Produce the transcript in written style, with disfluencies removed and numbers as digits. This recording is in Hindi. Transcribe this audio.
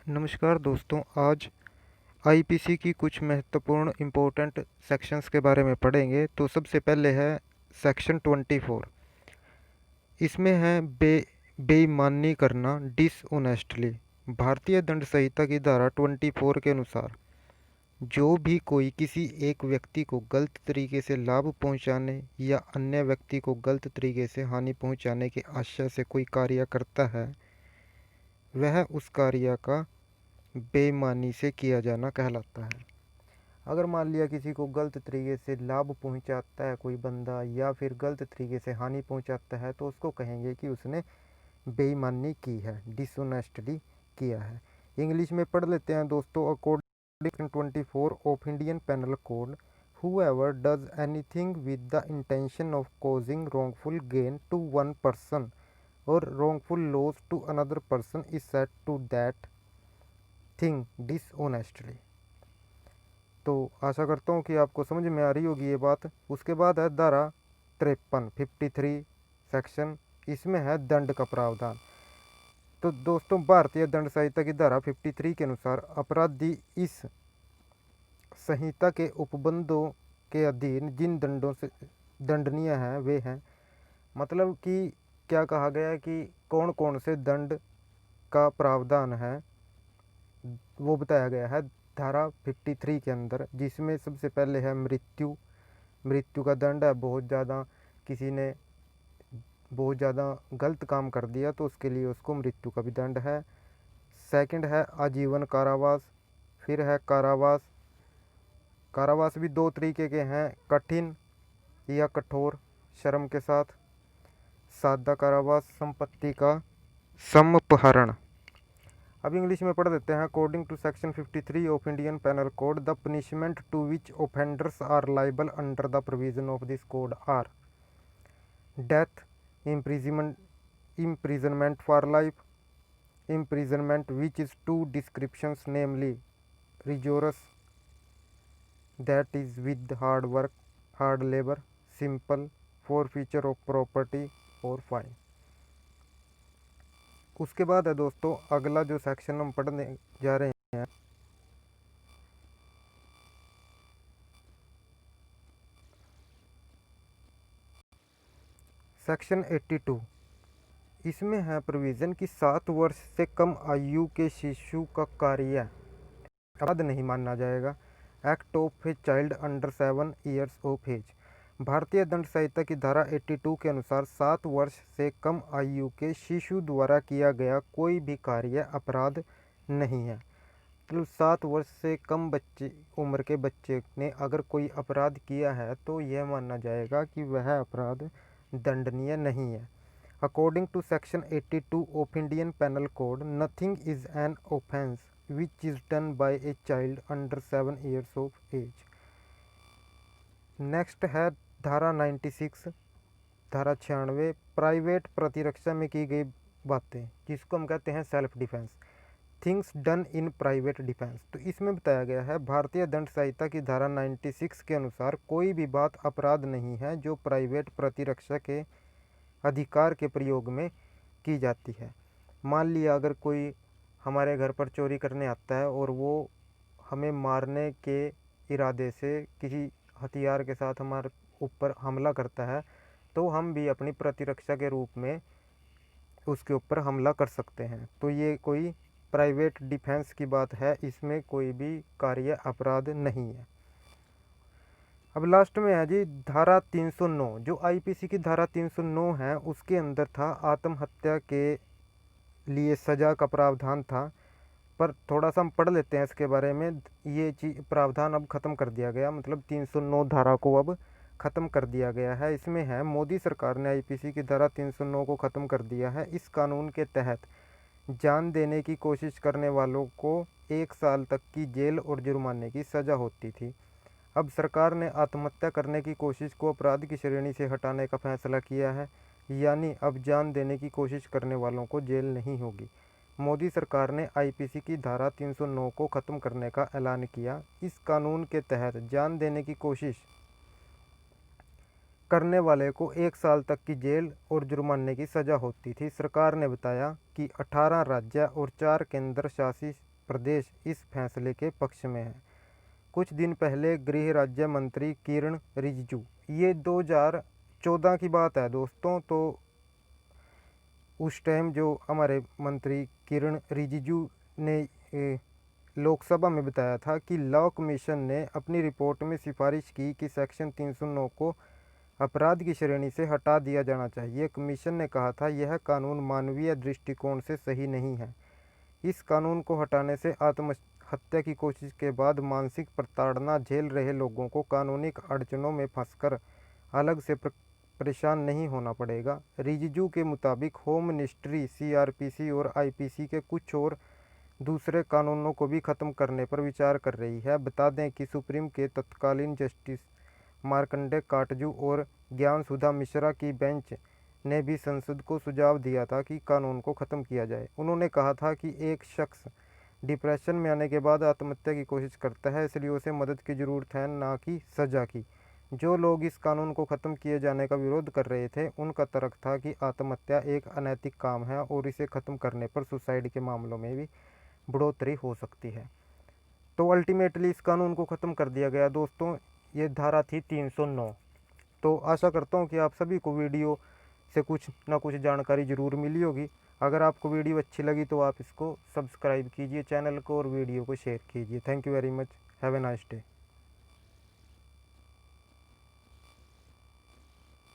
नमस्कार दोस्तों। आज आईपीसी की कुछ महत्वपूर्ण इम्पोर्टेंट सेक्शंस के बारे में पढ़ेंगे। तो सबसे पहले है सेक्शन 24। इसमें है बेईमानी करना, डिसऑनेस्टली। भारतीय दंड संहिता की धारा 24 के अनुसार जो भी कोई किसी एक व्यक्ति को गलत तरीके से लाभ पहुंचाने या अन्य व्यक्ति को गलत तरीके से हानि पहुंचाने के आशय से कोई कार्य करता है, वह उस कार्य का बेईमानी से किया जाना कहलाता है। अगर मान लिया किसी को गलत तरीके से लाभ पहुंचाता है कोई बंदा, या फिर गलत तरीके से हानि पहुंचाता है, तो उसको कहेंगे कि उसने बेईमानी की है, डिसऑनेस्टली किया है। इंग्लिश में पढ़ लेते हैं दोस्तों। According 24 of Indian Penal Code, whoever does anything with the intention of causing wrongful gain to one person or wrongful loss to another person is said to that thing dishonestly। तो आशा करता हूँ कि आपको समझ में आ रही होगी ये बात। उसके बाद है धारा 53 53 सेक्शन। इसमें है दंड का प्रावधान। तो दोस्तों, भारतीय दंड संहिता की धारा 53 के अनुसार अपराधी इस संहिता के उपबंधों के अधीन जिन दंडों से दंडनीय है वे हैं, मतलब कि क्या कहा गया है कि कौन कौन से दंड का प्रावधान है वो बताया गया है धारा 53 के अंदर। जिसमें सबसे पहले है मृत्यु। मृत्यु का दंड है बहुत ज़्यादा, किसी ने बहुत ज़्यादा गलत काम कर दिया तो उसके लिए उसको मृत्यु का भी दंड है। सेकंड है आजीवन कारावास। फिर है कारावास। कारावास भी दो तरीके के हैं, कठिन या कठोर श्रम के साथ। सादा कारावास, संपत्ति का समपहरण। अब इंग्लिश में पढ़ देते हैं। According to section 53 of Indian Penal Code, the punishment to which offenders are liable under the provision of this code are death, imprisonment for life, imprisonment which is two descriptions, namely rigorous, that is with hard work, hard labor, simple, forfeiture of property और फाइन। उसके बाद है दोस्तों अगला जो सेक्शन हम पढ़ने जा रहे हैं, सेक्शन 82। इसमें है प्रोविज़न कि 7 वर्ष से कम आयु के शिशु का कार्य अपराध नहीं माना जाएगा। Act of a child under 7 years of age. भारतीय दंड संहिता की धारा 82 के अनुसार 7 वर्ष से कम आयु के शिशु द्वारा किया गया कोई भी कार्य अपराध नहीं है। तो 7 वर्ष से कम बच्चे उम्र के बच्चे ने अगर कोई अपराध किया है तो यह माना जाएगा कि वह अपराध दंडनीय नहीं है। According to section 82 of Indian Penal Code, nothing is an offence which is done by a child under 7 years of age. Next है धारा 96, धारा 96, प्राइवेट प्रतिरक्षा में की गई बातें, जिसको हम कहते हैं self defence, things done in private defence. तो इसमें बताया गया है भारतीय दंड संहिता की धारा 96 के अनुसार कोई भी बात अपराध नहीं है जो प्राइवेट प्रतिरक्षा के अधिकार के प्रयोग में की जाती है। मान लिया अगर कोई हमारे घर पर चोरी करने आता है और वो हमें मारने के इरादे से किसी हथियार के साथ हमारे ऊपर हमला करता है, तो हम भी अपनी प्रतिरक्षा के रूप में उसके ऊपर हमला कर सकते हैं। तो ये कोई प्राइवेट डिफेंस की बात है, इसमें कोई भी कार्य अपराध नहीं है। अब लास्ट में है जी धारा 309। जो आईपीसी की धारा 309 है उसके अंदर था आत्महत्या के लिए सज़ा का प्रावधान था, पर थोड़ा सा हम पढ़ लेते हैं इसके बारे में। ये चीज प्रावधान अब ख़त्म कर दिया गया, मतलब 309 धारा को अब ख़त्म कर दिया गया है। इसमें है मोदी सरकार ने आईपीसी की धारा 309 को ख़त्म कर दिया है। इस कानून के तहत जान देने की कोशिश करने वालों को 1 साल तक की जेल और जुर्माने की सज़ा होती थी। अब सरकार ने आत्महत्या करने की कोशिश को अपराध की श्रेणी से हटाने का फैसला किया है, यानी अब जान देने की कोशिश करने वालों को जेल नहीं होगी। मोदी सरकार ने आईपीसी की धारा 309 को ख़त्म करने का ऐलान किया। इस कानून के तहत जान देने की कोशिश करने वाले को 1 साल तक की जेल और जुर्माने की सज़ा होती थी। सरकार ने बताया कि 18 राज्य और 4 केंद्र शासित प्रदेश इस फैसले के पक्ष में है। कुछ दिन पहले गृह राज्य मंत्री किरण रिजिजू, ये 2014 की बात है दोस्तों, तो उस टाइम जो हमारे मंत्री किरण रिजिजू ने लोकसभा में बताया था कि लॉ कमीशन ने अपनी रिपोर्ट में सिफारिश की कि सेक्शन 309 को अपराध की श्रेणी से हटा दिया जाना चाहिए। कमीशन ने कहा था यह कानून मानवीय दृष्टिकोण से सही नहीं है। इस कानून को हटाने से आत्महत्या की कोशिश के बाद मानसिक प्रताड़ना झेल रहे लोगों को कानूनी अड़चनों में फंसकर अलग से परेशान नहीं होना पड़ेगा। रिजिजू के मुताबिक होम मिनिस्ट्री सीआरपीसी और आईपीसी के कुछ और दूसरे कानूनों को भी खत्म करने पर विचार कर रही है। बता दें कि सुप्रीम के तत्कालीन जस्टिस मार्कंडे काटजू और ज्ञानसुधा मिश्रा की बेंच ने भी संसद को सुझाव दिया था कि कानून को ख़त्म किया जाए। उन्होंने कहा था कि एक शख्स डिप्रेशन में आने के बाद आत्महत्या की कोशिश करता है, इसलिए उसे मदद की ज़रूरत है, ना कि सज़ा की। जो लोग इस कानून को ख़त्म किए जाने का विरोध कर रहे थे, उनका तर्क था कि आत्महत्या एक अनैतिक काम है और इसे ख़त्म करने पर सुसाइड के मामलों में भी बढ़ोतरी हो सकती है। तो अल्टीमेटली इस कानून को ख़त्म कर दिया गया दोस्तों। ये धारा थी 309। तो आशा करता हूँ कि आप सभी को वीडियो से कुछ ना कुछ जानकारी ज़रूर मिली होगी। अगर आपको वीडियो अच्छी लगी तो आप इसको सब्सक्राइब कीजिए चैनल को और वीडियो को शेयर कीजिए। Thank you very much. Have a nice day.